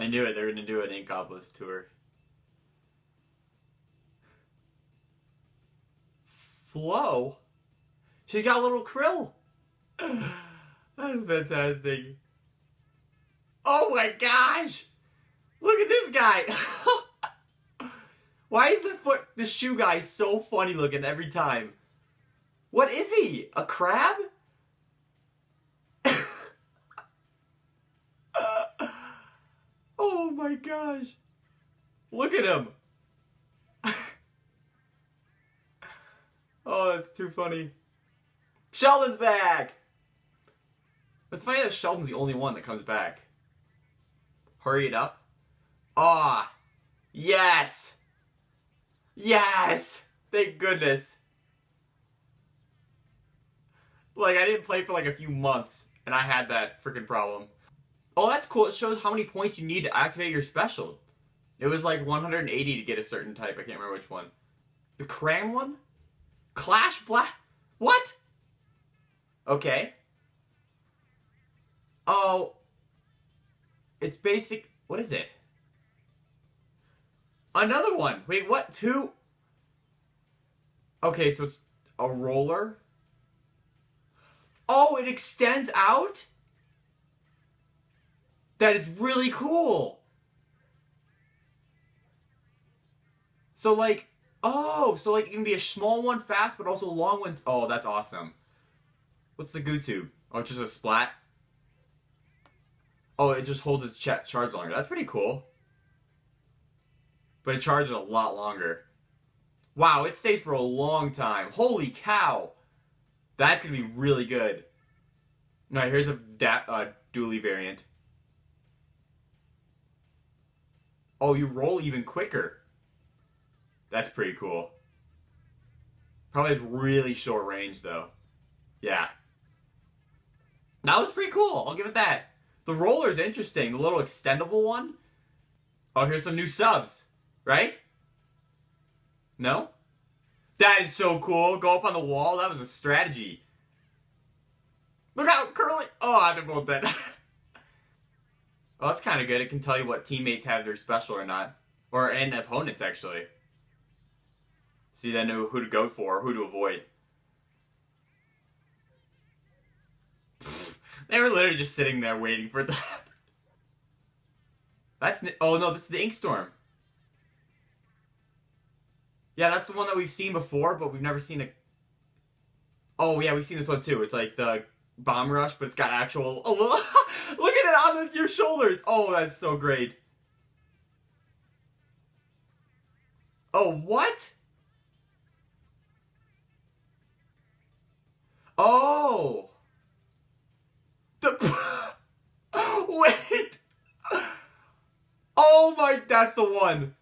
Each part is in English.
I knew it. They were going to do an Ink Obelisk tour. Flo? She's got a little krill. That's fantastic. Oh my gosh! Look at this guy! Why is the shoe guy so funny looking every time? What is he? A crab? Oh my gosh. Look at him. Oh, that's too funny. Sheldon's back! It's funny that Sheldon's the only one that comes back. Hurry it up. Ah, oh, yes! Yes! Thank goodness. Like, I didn't play for like a few months, and I had that freaking problem. Oh, that's cool. It shows how many points you need to activate your special. It was like 180 to get a certain type. I can't remember which one. The cram one? Clash Black? What? Okay. Oh. It's basic. What is it? Another one. Wait, what? Two? Okay, so it's a roller. Oh, it extends out? That is really cool. So like, oh, so like it can be a small one fast, but also a long one. Oh, that's awesome. What's the goo tube? Oh, it's just a splat? Oh, it just holds its charge longer. That's pretty cool. But it charges a lot longer. Wow, it stays for a long time. Holy cow. That's going to be really good. Alright, here's a dually variant. Oh, you roll even quicker. That's pretty cool. Probably has really short range, though. Yeah. That was pretty cool. I'll give it that. The roller's interesting. The little extendable one. Oh, here's some new subs. Right? No? That is so cool. Go up on the wall. That was a strategy. Look out, Curly. Oh, they're both dead. Well, that's kind of good. It can tell you what teammates have their special or not. And opponents, actually. So you then know who to go for, who to avoid. They were literally just sitting there waiting for that. That's... Oh, no, this is the Inkstorm. Yeah, that's the one that we've seen before, but we've never seen a... Oh, yeah, we've seen this one, too. It's like the bomb rush, but it's got actual... Oh, look at it on your shoulders! Oh, that's so great. Oh, what? Oh! Wait! Oh my... That's the one!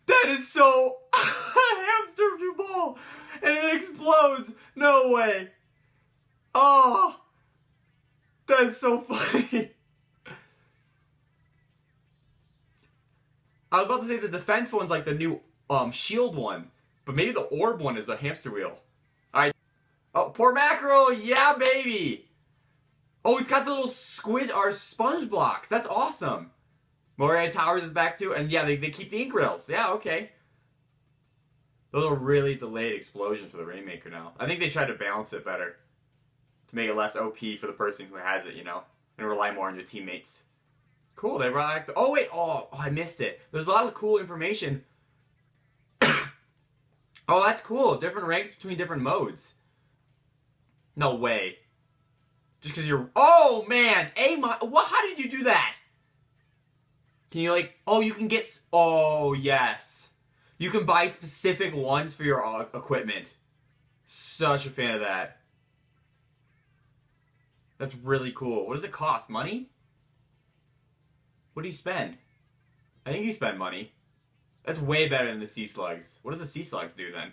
That is so... Hamster ball! And it explodes! No way! Oh! That is so funny! I was about to say the defense one's like the new shield one. But maybe the orb one is a hamster wheel. Alright. Oh, poor mackerel! Yeah, baby! Oh, it's got the little squid or sponge blocks. That's awesome. Moray Towers is back too. And yeah, they keep the ink rails. Yeah, okay. Those are really delayed explosions for the Rainmaker now. I think they tried to balance it better. To make it less OP for the person who has it, you know. And rely more on your teammates. Cool, they brought back... Oh, wait. Oh, I missed it. There's a lot of cool information. Oh, that's cool. Different ranks between different modes. No way. Just because you're... Oh, man. What? How did you do that? Can you, like... Oh, you can get... Oh, yes. You can buy specific ones for your equipment. Such a fan of that. That's really cool. What does it cost? Money? What do you spend? I think you spend money. That's way better than the sea slugs. What does the sea slugs do then?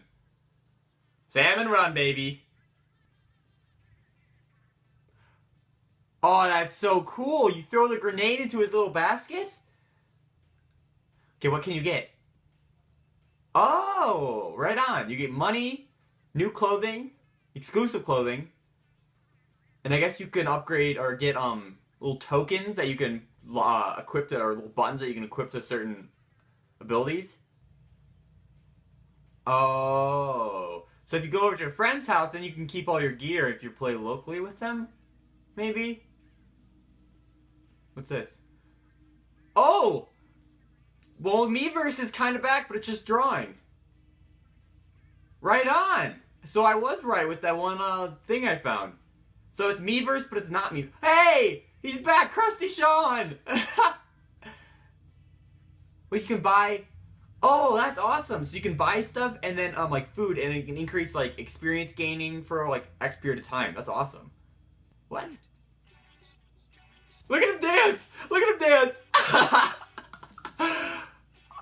Salmon run, baby. Oh, that's so cool. You throw the grenade into his little basket? Okay, what can you get? Oh, right on. You get money, new clothing, exclusive clothing, and I guess you can upgrade or get little tokens that you can equip to, or little buttons that you can equip to certain abilities. Oh. So if you go over to a friend's house, then you can keep all your gear if you play locally with them? Maybe? What's this? Oh! Well, Miiverse is kind of back, but it's just drawing. Right on! So I was right with that one thing I found. So it's Miiverse, but it's not me. Hey! He's back! Krusty Sean! Well, you can buy... Oh, that's awesome! So you can buy stuff and then like food, and it can increase like experience gaining for like X period of time. That's awesome. What? Look at him dance! Look at him dance!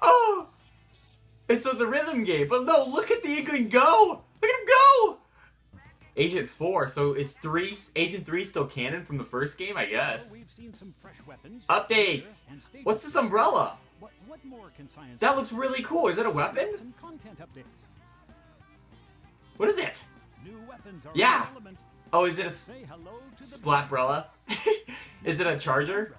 Oh! So it's a rhythm game, but no, look at the Inkling go! Look at him go! Agent 4, so is Agent 3 still canon from the first game, I guess? We've seen some fresh weapons. Updates! What's this umbrella? What more can science That looks really cool. Is it a weapon? Some content updates. What is it? New weapons are Yeah. relevant. Oh, is it a Say hello to the Splatbrella? Is it a charger?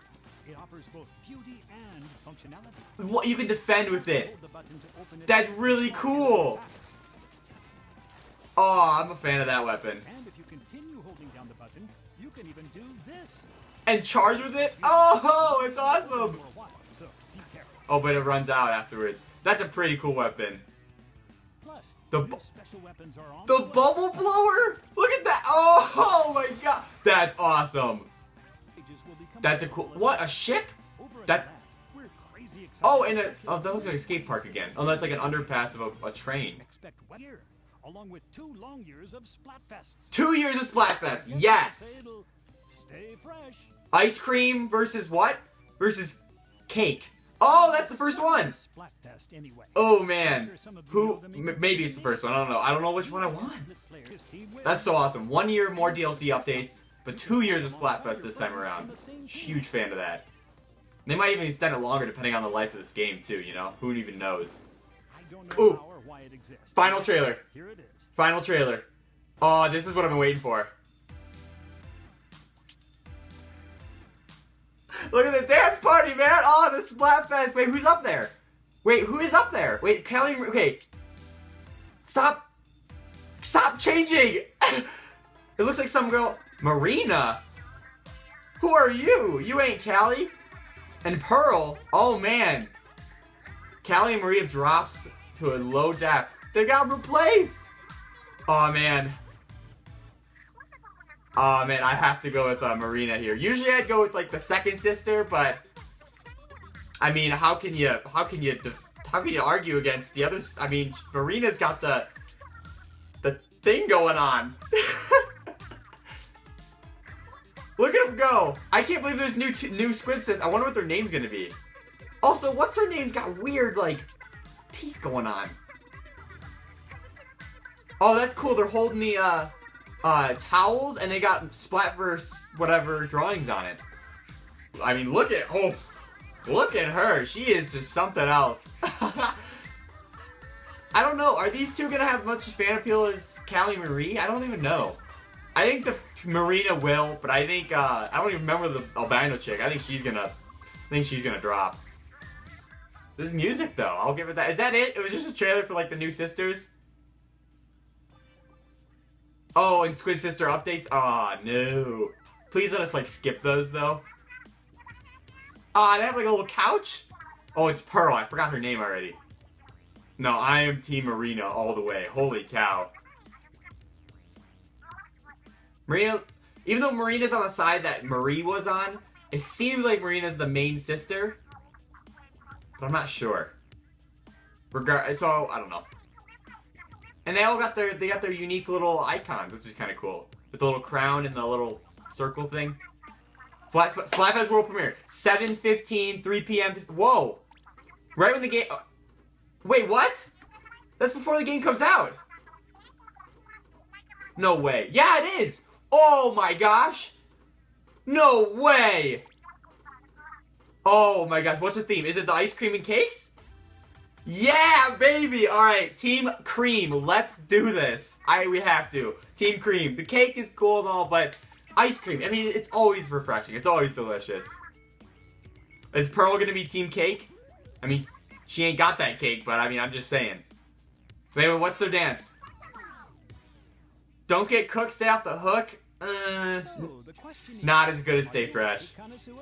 It offers both beauty and functionality. What, you can defend with it. Hold the button to open it That's up really and cool. attacks. Oh, I'm a fan of that weapon. And if you continue holding down the button, you can even do this. And charge with it? Oh, it's awesome. For a while, so be careful. Oh, but it runs out afterwards. That's a pretty cool weapon. Plus, The new bu- special weapons are on The way. bubble blower? Look at that. Oh my god. That's awesome. Pages will become That's a cool... What, a ship? Over at That's... that, we're crazy excited. Oh, and a... Oh, that looks like a skate park again. Oh, that's like an underpass of a train. Expect weather, along with 2 long years of Splatfests. 2 years of Splatfest. Guess I'll Yes. say it'll stay fresh. Ice cream versus what? Versus cake. Oh, that's the first one. Splatfest anyway. Oh, man. Sure some of you Who... know them Maybe it's the first one. I don't know. I don't know which one I want. Players team wins. That's so awesome. 1 year more DLC updates, but 2 years of Splatfest this time around. Huge fan of that. They might even extend it longer depending on the life of this game too, you know? Who even knows? I don't know Ooh. how or why it exists. Final trailer. Here it is. Final trailer. Oh, this is what I've been waiting for. Look at the dance party, man! Oh, the Splatfest! Wait, who's up there? Wait, who is up there? Wait, Callie... Okay. Stop! Stop changing! It looks like some girl... Marina? Who are you? You ain't Callie. And Pearl? Oh, man. Callie and Marie have dropped to a low depth. They got replaced! Oh, man. Oh, man, I have to go with Marina here. Usually I'd go with, like, the second sister, but... I mean, how can you argue against the others? I mean, Marina's got the thing going on. Look at him go! I can't believe there's new Squid sisters. I wonder what their name's gonna be. Also, what's her name's got weird, like, teeth going on. Oh, that's cool. They're holding the, towels, and they got Splatverse whatever drawings on it. I mean, look at her. She is just something else. I don't know. Are these two gonna have much fan appeal as Callie and Marie? I don't even know. I think the Marina will, but I think I don't even remember the albino chick. I think she's gonna drop. This music though, I'll give it that. Is that it? It was just a trailer for like the new sisters. Oh, and Squid Sister updates? Aw, no. Please let us, like, skip those, though. Aw, they have, like, a little couch? Oh, it's Pearl. I forgot her name already. No, I am Team Marina all the way. Holy cow. Marina, even though Marina's on the side that Marie was on, it seems like Marina's the main sister. But I'm not sure. So, I don't know. And they all got their unique little icons, which is kind of cool. With the little crown and the little circle thing. Splatfest World Premiere. 7:15, 3 p.m. Whoa! Right when the game... Wait, what? That's before the game comes out. No way. Yeah, it is! Oh my gosh! No way! Oh my gosh, what's the theme? Is it the ice cream and cakes? Yeah, baby! Alright, Team Cream, let's do this. We have to. Team Cream. The cake is cool and all, but ice cream, I mean, it's always refreshing. It's always delicious. Is Pearl gonna be Team Cake? I mean, she ain't got that cake, but I mean, I'm just saying. Wait, what's their dance? Don't get cooked, stay off the hook. Not as good as Stay Fresh.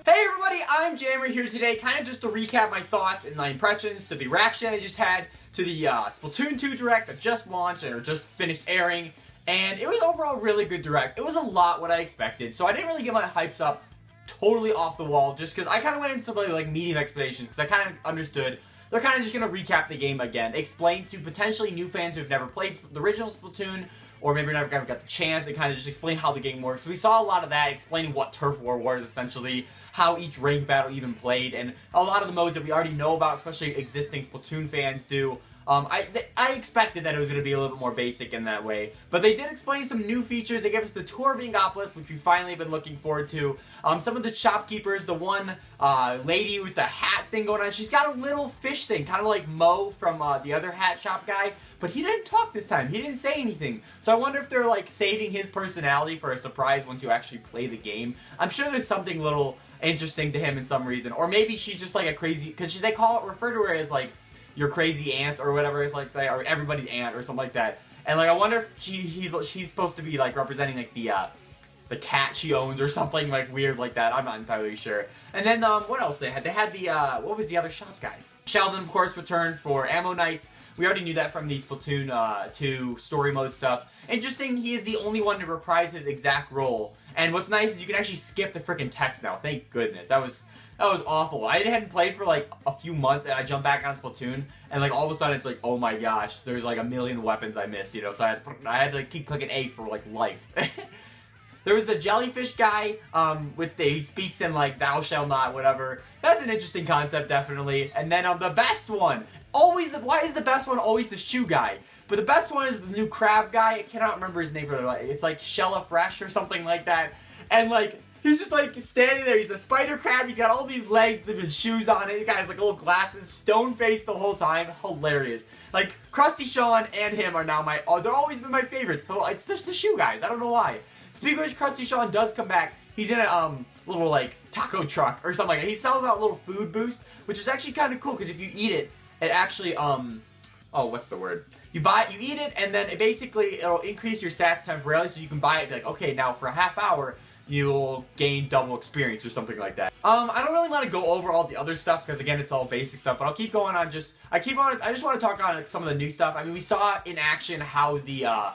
Hey everybody, I'm Jammer here today, kind of just to recap my thoughts and my impressions to the reaction I just had to the Splatoon 2 Direct that just launched or just finished airing, and it was overall really good Direct. It was a lot what I expected, so I didn't really get my hypes up totally off the wall, just because I kind of went into like medium expectations, because I kind of understood they're kind of just going to recap the game again, explain to potentially new fans who've never played the original Splatoon, or maybe never got the chance, to kind of just explain how the game works. So we saw a lot of that, explaining what Turf War was essentially, how each rank battle even played, and a lot of the modes that we already know about, especially existing Splatoon fans do. I expected that it was going to be a little bit more basic in that way, but they did explain some new features. They gave us the tour of Ingopolis, which we finally been looking forward to. Some of the shopkeepers, the one lady with the hat thing going on, she's got a little fish thing, kind of like Mo from the other hat shop guy, but he didn't talk this time. He didn't say anything. So I wonder if they're like saving his personality for a surprise once you actually play the game. I'm sure there's something little interesting to him in some reason, or maybe she's just like a crazy, because they refer to her as like your crazy aunt or whatever it's like, or everybody's aunt or something like that. And like I wonder if she's supposed to be like representing like the cat she owns or something like weird like that. I'm not entirely sure. And then what else they had? They had the what was the other shop guys? Sheldon of course returned for Ammo Night. We already knew that from the Splatoon 2 story mode stuff. Interesting, he is the only one to reprise his exact role. And what's nice is you can actually skip the freaking text now. Thank goodness. That was awful. I hadn't played for like a few months, and I jumped back on Splatoon, and like all of a sudden it's like, oh my gosh, there's like a million weapons I missed, you know. So I had to keep clicking A for like life. There was the jellyfish guy he speaks in like thou shall not, whatever. That's an interesting concept, definitely. And then the best one, why is the best one always the shoe guy? But the best one is the new crab guy. I cannot remember his name for the it's like Shella Fresh or something like that. And like he's just like standing there. He's a spider crab. He's got all these legs and shoes on it. The guy's like little glasses, stone faced the whole time. Hilarious. Like Krusty Sean and him are now they're always been my favorites. So it's just the shoe guys. I don't know why. Speaking of which, Krusty Sean does come back. He's in a little like taco truck or something like that. He sells out little food boost, which is actually kind of cool because if you eat it, it actually oh, what's the word? You eat it, and then it'll increase your stats temporarily, so you can buy it. Be like, okay, now for a half hour, you'll gain double experience or something like that. I don't really want to go over all the other stuff because again, it's all basic stuff. But I'll keep going on. I just want to talk on some of the new stuff. I mean, we saw in action how the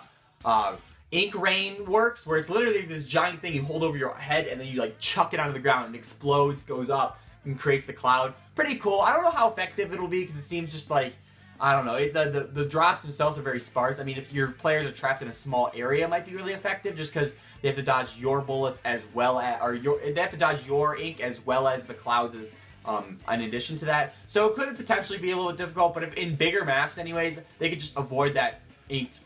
ink rain works, where it's literally this giant thing you hold over your head, and then you like chuck it onto the ground, and it explodes, goes up, and creates the cloud. Pretty cool. I don't know how effective it'll be because it seems just like, I don't know, the drops themselves are very sparse. I mean, if your players are trapped in a small area, it might be really effective just because they have to dodge your bullets as well as, they have to dodge your ink as well as the clouds as, in addition to that. So it could potentially be a little difficult, but if in bigger maps anyways, they could just avoid that inked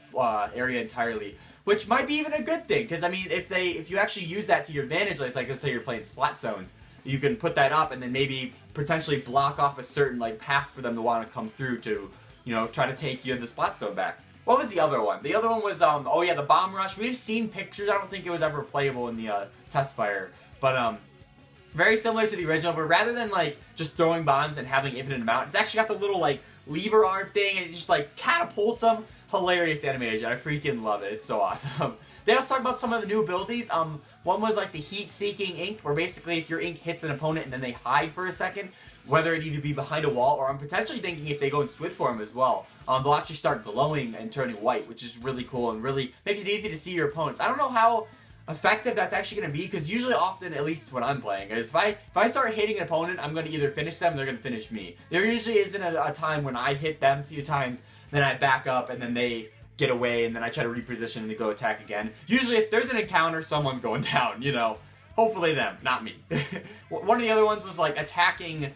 area entirely. Which might be even a good thing, because I mean, if you actually use that to your advantage, like let's say you're playing splat zones, you can put that up and then maybe potentially block off a certain like path for them to want to come through to, you know, try to take you in the splat zone back. What was the other one? The other one was oh yeah, the bomb rush. We've seen pictures. I don't think it was ever playable in the Testfire, but very similar to the original, but rather than like just throwing bombs and having infinite amount, it's actually got the little like lever arm thing, and it just like catapults them. Hilarious animation. I freaking love it. It's so awesome. They also talk about some of the new abilities. One was like the heat-seeking ink, where basically if your ink hits an opponent and then they hide for a second, whether it either be behind a wall or I'm potentially thinking if they go in Squid form as well, they'll actually start glowing and turning white, which is really cool and really makes it easy to see your opponents. I don't know how effective that's actually going to be, because usually often, at least when I'm playing, is if I start hitting an opponent, I'm going to either finish them or they're going to finish me. There usually isn't a time when I hit them a few times, then I back up and then they get away and then I try to reposition and they go attack again. Usually if there's an encounter, someone's going down, you know. Hopefully them, not me. One of the other ones was like attacking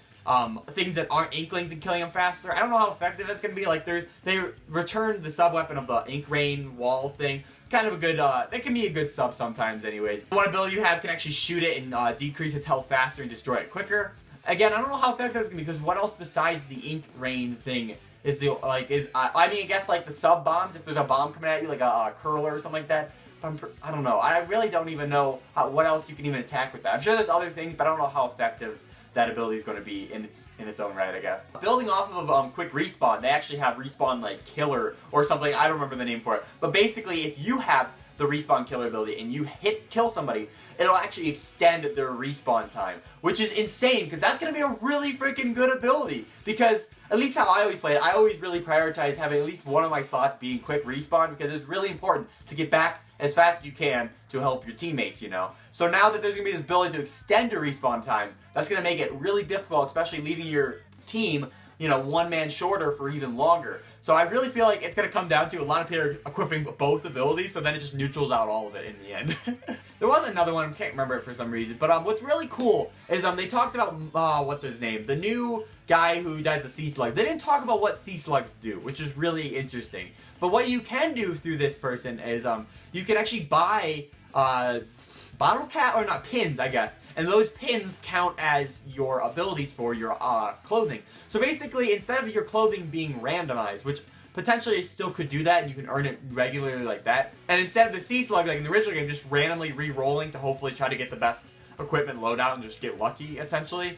things that aren't inklings and killing them faster. I don't know how effective that's going to be. Like they returned the sub-weapon of the ink rain wall thing. Kind of a good, that can be a good sub sometimes anyways. One ability you have can actually shoot it and decrease its health faster and destroy it quicker. Again, I don't know how effective that's going to be, because what else besides the ink rain thing is the, like, I mean, I guess like the sub bombs, if there's a bomb coming at you, like a curler or something like that. I don't know. I really don't even know what else you can even attack with that. I'm sure there's other things, but I don't know how effective that ability is going to be in its own right, I guess. Building off of quick respawn, they actually have respawn like killer or something. I don't remember the name for it, but basically if you have the respawn killer ability and you kill somebody, it'll actually extend their respawn time, which is insane because that's going to be a really freaking good ability. Because at least how I always play it, I always really prioritize having at least one of my slots being quick respawn because it's really important to get back as fast as you can to help your teammates, you know. So now that there's going to be this ability to extend your respawn time, that's going to make it really difficult, especially leaving your team, you know, one man shorter for even longer. So I really feel like it's going to come down to a lot of people equipping both abilities, so then it just neutrals out all of it in the end. There was another one, I can't remember it for some reason, but what's really cool is they talked about, what's his name, the new guy who does the sea slugs. They didn't talk about what sea slugs do, which is really interesting. But what you can do through this person is you can actually buy bottle cap, or not, pins, I guess. And those pins count as your abilities for your clothing. So basically, instead of your clothing being randomized, which potentially still could do that, and you can earn it regularly like that, and instead of the sea slug, like in the original game, just randomly re-rolling to hopefully try to get the best equipment loadout and just get lucky, essentially.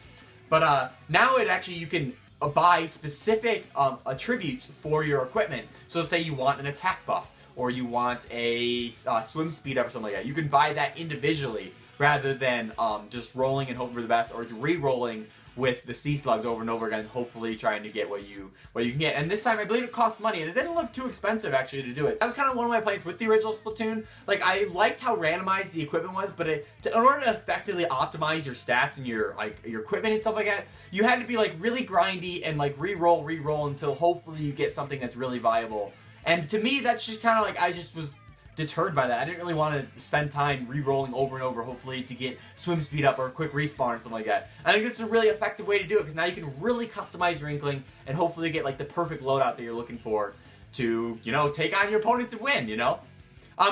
But now it actually, you can buy specific attributes for your equipment. So let's say you want an attack buff, or you want a swim speed up or something like that. You can buy that individually rather than just rolling and hoping for the best, or re-rolling with the sea slugs over and over again, hopefully trying to get what you can get. And this time, I believe it cost money, and it didn't look too expensive actually to do it. That was kind of one of my plans with the original Splatoon. Like, I liked how randomized the equipment was, but in order to effectively optimize your stats and your equipment and stuff like that, you had to be like really grindy and like re-roll until hopefully you get something that's really viable. And to me, that's just kind of like, I just was deterred by that. I didn't really want to spend time re-rolling over and over, hopefully to get swim speed up or quick respawn or something like that. I think this is a really effective way to do it, because now you can really customize your Inkling and hopefully get like the perfect loadout that you're looking for to, you know, take on your opponents and win, you know?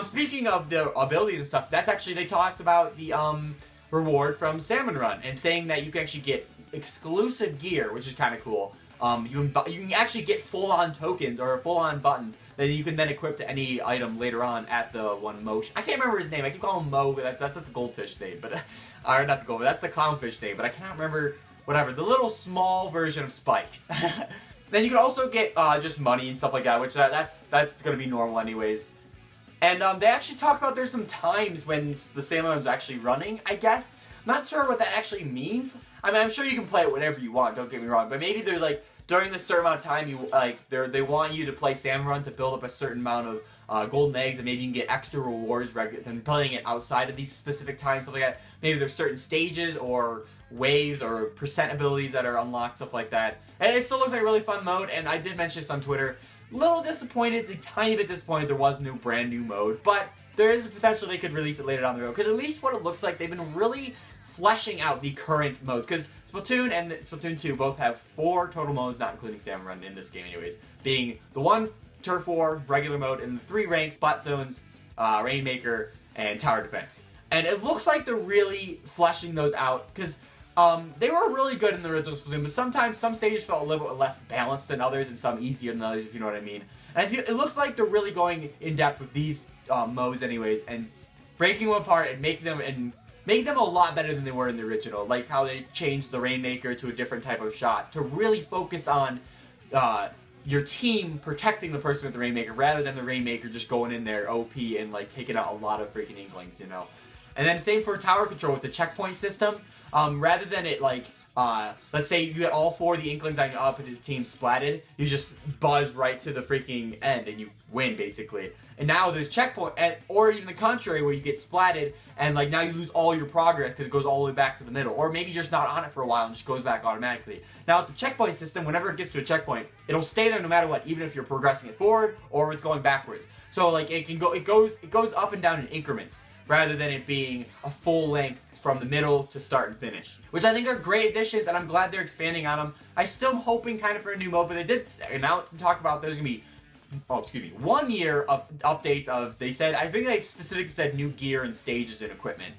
Speaking of the abilities and stuff, that's actually, they talked about the reward from Salmon Run, and saying that you can actually get exclusive gear, which is kind of cool. You can actually get full-on tokens or full-on buttons that you can then equip to any item later on at the one motion. I can't remember his name. I keep calling him Mo, but that's the goldfish name, but or not the goldfish. That's the clownfish name, but I cannot remember. Whatever, the little small version of Spike. Then you can also get just money and stuff like that, which that's gonna be normal anyways. And they actually talked about there's some times when the Salmon is actually running, I guess. Not sure what that actually means. I mean, I'm sure you can play it whenever you want, don't get me wrong, but maybe there's like, during this certain amount of time, you they want you to play Salmon Run to build up a certain amount of golden eggs, and maybe you can get extra rewards than playing it outside of these specific times, stuff like that. Maybe there's certain stages or waves or percent abilities that are unlocked, stuff like that. And it still looks like a really fun mode, and I did mention this on Twitter. Little disappointed, a tiny bit disappointed there was no brand new mode, but there is a potential they could release it later down the road, because at least what it looks like, they've been really fleshing out the current modes, because Splatoon and Splatoon 2 both have 4 total modes, not including Salmon Run in this game anyways, being the 1 Turf War regular mode and the 3 ranks, Spot Zones, Rainmaker, and Tower Defense. And it looks like they're really fleshing those out, because they were really good in the original Splatoon, but sometimes some stages felt a little bit less balanced than others, and some easier than others, if you know what I mean. And I feel, it looks like they're really going in depth with these modes anyways, and breaking them apart and making them a lot better than they were in the original, like how they changed the Rainmaker to a different type of shot to really focus on your team protecting the person with the Rainmaker rather than the Rainmaker just going in there OP and like taking out a lot of freaking Inklings, you know. And then same for tower control with the checkpoint system. Rather than it like, let's say you get all 4 of the Inklings on your opposite team splatted, you just buzz right to the freaking end and you win basically. And now there's checkpoint, or even the contrary, where you get splatted and like now you lose all your progress because it goes all the way back to the middle. Or maybe you're just not on it for a while and just goes back automatically. Now with the checkpoint system, whenever it gets to a checkpoint, it'll stay there no matter what, even if you're progressing it forward or it's going backwards. So like it goes up and down in increments, rather than it being a full length from the middle to start and finish. Which I think are great additions, and I'm glad they're expanding on them. I still am hoping kind of for a new mode, but they did announce and talk about there's going to be 1 year of updates of, they said, I think they specifically said new gear and stages and equipment.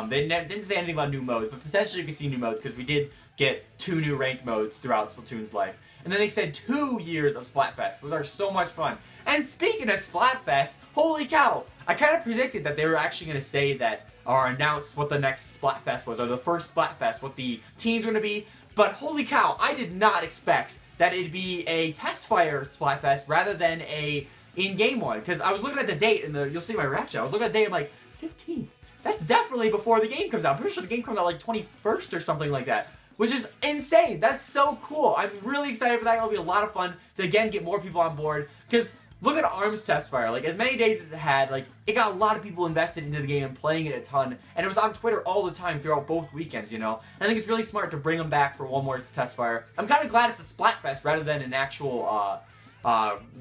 They didn't say anything about new modes, but potentially you could see new modes, because we did get 2 new ranked modes throughout Splatoon's life. And then they said 2 years of Splatfest, which are so much fun. And speaking of Splatfest, holy cow, I kind of predicted that they were actually going to say that, or announce what the next Splatfest was, or the first Splatfest, what the teams were going to be. But holy cow, I did not expect that it'd be a Testfire Splatfest rather than a in-game one. Because I was looking at the date, and you'll see my reaction. I was looking at the date, I'm like, 15th. That's definitely before the game comes out. I'm pretty sure the game comes out like 21st or something like that. Which is insane. That's so cool. I'm really excited for that. It'll be a lot of fun to, again, get more people on board. Because look at ARMS Testfire. Like, as many days as it had, like, it got a lot of people invested into the game and playing it a ton. And it was on Twitter all the time throughout both weekends, you know? And I think it's really smart to bring them back for one more Testfire. I'm kind of glad it's a Splatfest rather than an actual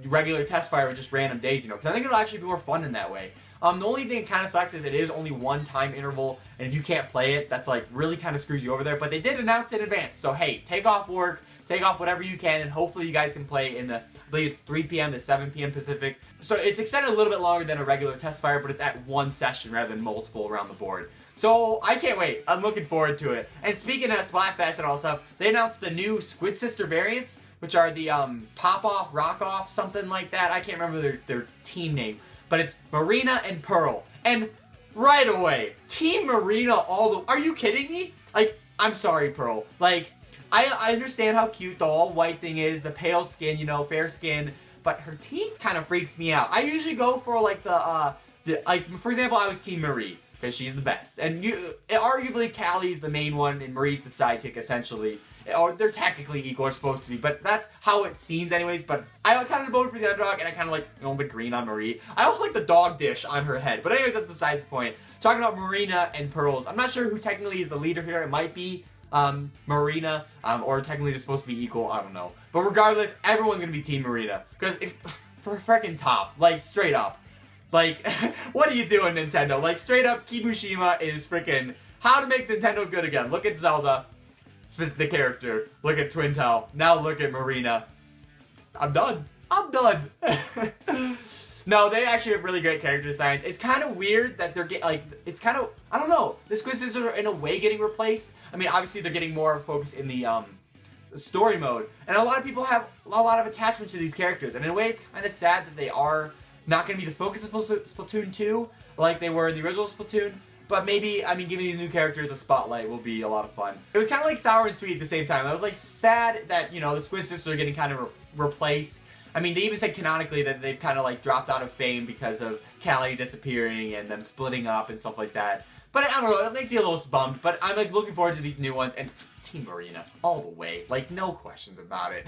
regular Testfire with just random days, you know? Because I think it'll actually be more fun in that way. The only thing that kind of sucks is it is only one time interval, and if you can't play it, that's like really kind of screws you over there. But they did announce it in advance, so hey, take off work, take off whatever you can, and hopefully you guys can play in the, I believe it's 3 p.m. to 7 p.m. Pacific. So it's extended a little bit longer than a regular Testfire, but it's at one session rather than multiple around the board. So I can't wait. I'm looking forward to it. And speaking of Splatfest and all stuff, they announced the new Squid Sister variants, which are the Pop-Off, Rock-Off, something like that. I can't remember their team name. But it's Marina and Pearl. And right away, Team Marina are you kidding me? Like, I'm sorry, Pearl. Like, I understand how cute the all-white thing is, the pale skin, you know, fair skin, but her teeth kind of freaks me out. I usually go for, like, like, for example, I was Team Marie, because she's the best. And arguably, Callie's the main one, and Marie's the sidekick, essentially. Or they're technically equal, or supposed to be, but that's how it seems anyways. But I kind of voted for the underdog, and I kind of like, you know, the green on Marie. I also like the dog dish on her head, but anyways, that's besides the point. Talking about Marina and Pearls, I'm not sure who technically is the leader here. It might be Marina, or technically they're supposed to be equal, I don't know. But regardless, everyone's gonna be Team Marina, because it's for a freaking top, like, straight up. Like, what are you doing, Nintendo? Like, straight up, Kibushima is freaking how to make Nintendo good again. Look at Zelda. The character. Look at Twintel. Now look at Marina. I'm done. I'm done. No, they actually have really great character design. It's kind of weird that they're getting, like, it's kind of, I don't know. The Squid Sisters are in a way getting replaced. I mean, obviously they're getting more focus in the story mode. And a lot of people have a lot of attachment to these characters. And in a way, it's kind of sad that they are not going to be the focus of Splatoon 2 like they were in the original Splatoon. But maybe, I mean, giving these new characters a spotlight will be a lot of fun. It was kind of like sour and sweet at the same time. I was like sad that, you know, the Squid Sisters are getting kind of replaced. I mean, they even said canonically that they've kind of like dropped out of fame because of Callie disappearing and them splitting up and stuff like that. But I don't know, it makes you a little bummed. But I'm like looking forward to these new ones, and Team Marina all the way, like no questions about it.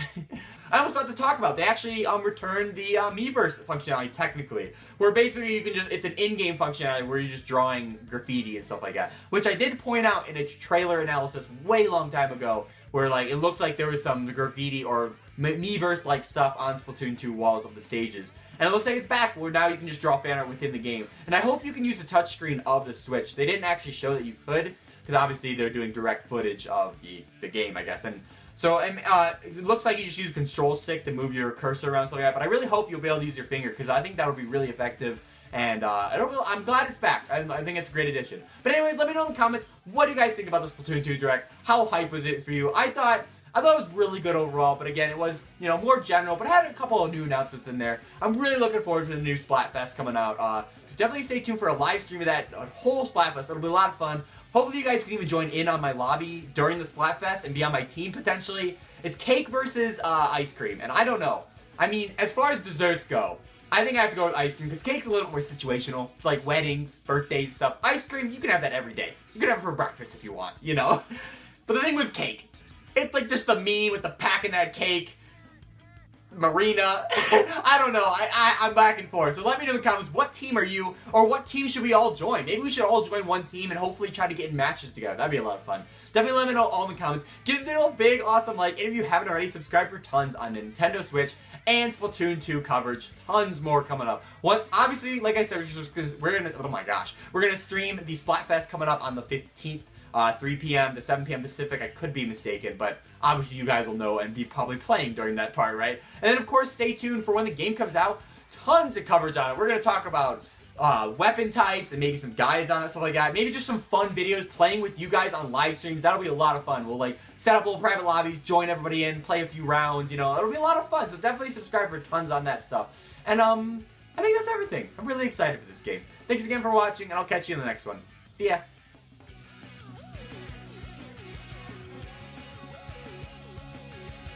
I was about to talk about, they actually returned the Miiverse functionality technically, where basically you can just, it's an in-game functionality where you're just drawing graffiti and stuff like that, which I did point out in a trailer analysis way long time ago, where like it looked like there was some graffiti or Miiverse like stuff on Splatoon 2 walls of the stages. And it looks like it's back, where now you can just draw fan art within the game. And I hope you can use the touchscreen of the Switch. They didn't actually show that you could, because obviously they're doing direct footage of the game, I guess. And so it looks like you just use control stick to move your cursor around, stuff like that. But I really hope you'll be able to use your finger, because I think that would be really effective. And I'm glad it's back. I think it's a great addition. But anyways, let me know in the comments, what do you guys think about the Splatoon 2 Direct? How hype was it for you? I thought it was really good overall, but again, it was, you know, more general, but it had a couple of new announcements in there. I'm really looking forward to the new Splatfest coming out. Definitely stay tuned for a live stream of that whole Splatfest. It'll be a lot of fun. Hopefully you guys can even join in on my lobby during the Splatfest and be on my team potentially. It's cake versus ice cream, and I don't know. I mean, as far as desserts go, I think I have to go with ice cream, because cake's a little bit more situational. It's like weddings, birthdays, and stuff. Ice cream, you can have that every day. You can have it for breakfast if you want, you know? But the thing with cake, it's like just the meme with the packing that cake. Marina. I don't know. I'm back and forth. So let me know in the comments, what team are you? Or what team should we all join? Maybe we should all join one team and hopefully try to get in matches together. That'd be a lot of fun. Definitely let me know all in the comments. Give this video a big, awesome like. And if you haven't already, subscribe for tons on Nintendo Switch and Splatoon 2 coverage. Tons more coming up. Obviously, like I said, we're gonna, oh my gosh, we're gonna stream the Splatfest coming up on the 15th. 3 p.m. to 7 p.m. Pacific. I could be mistaken, but obviously you guys will know and be probably playing during that part, right? And then, of course, stay tuned for when the game comes out. Tons of coverage on it. We're going to talk about weapon types and maybe some guides on it, stuff like that. Maybe just some fun videos playing with you guys on live streams. That'll be a lot of fun. We'll like set up little private lobbies, join everybody in, play a few rounds, you know. It'll be a lot of fun. So definitely subscribe for tons on that stuff. And I think that's everything. I'm really excited for this game. Thanks again for watching, and I'll catch you in the next one. See ya.